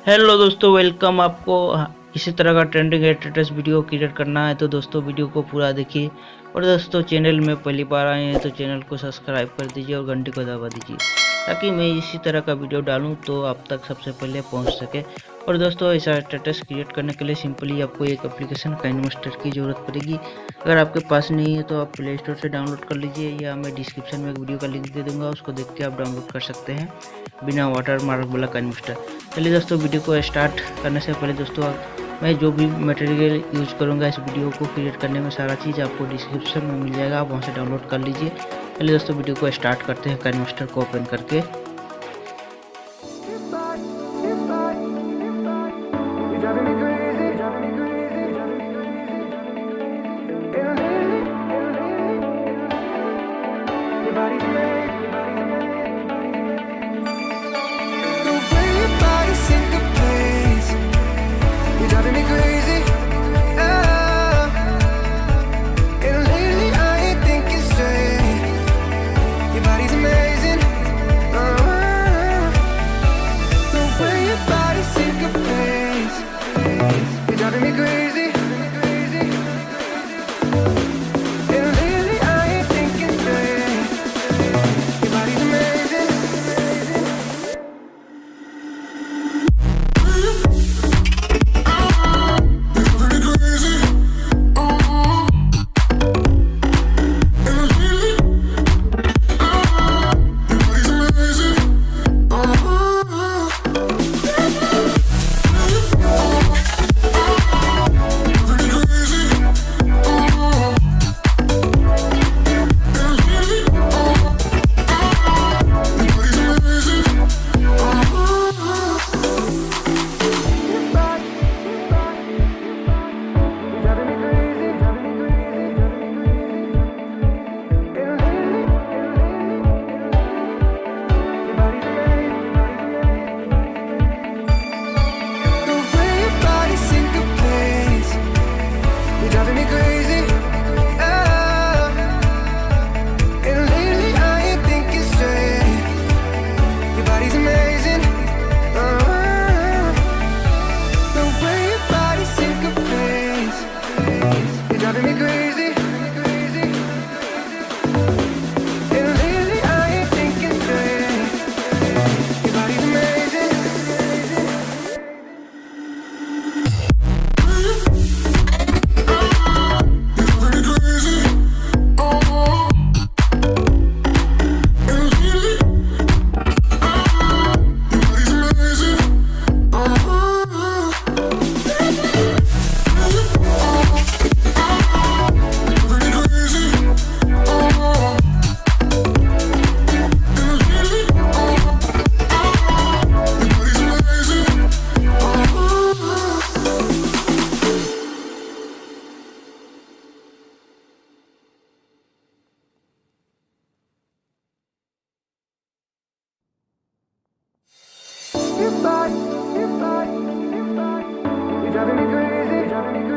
Hello दोस्तों, welcome. आपको इसी तरह का ट्रेंडिंग स्टेटस वीडियो क्रिएट करना है तो दोस्तों वीडियो को पूरा देखिए। और दोस्तों चैनल में पहली बार आए हैं तो चैनल को सब्सक्राइब कर दीजिए और घंटी को दबा दीजिए ताकि मैं इसी तरह का वीडियो डालूं तो आप तक सबसे पहले पहुंच सके। और दोस्तों ऐसा स्टेटस क्रिएट करने के लिए सिंपली आपको एक एप्लीकेशन काइनमास्टर की ज़रूरत पड़ेगी। अगर आपके पास नहीं है तो आप प्ले स्टोर से डाउनलोड कर लीजिए या मैं डिस्क्रिप्शन में एक वीडियो का लिंक दे दूँगा, उसको देख के आप डाउनलोड कर सकते हैं बिना वाटर मार्क वाला काइनमास्टर। चलिए दोस्तों वीडियो को स्टार्ट करने से पहले दोस्तों मैं जो भी मटेरियल यूज करूंगा इस वीडियो को क्रिएट करने में सारा चीज़ आपको डिस्क्रिप्शन में मिल जाएगा, आप वहां से डाउनलोड कर लीजिए। चलिए दोस्तों वीडियो को स्टार्ट करते हैं काइनमास्टर को ओपन करके। You're driving me crazy.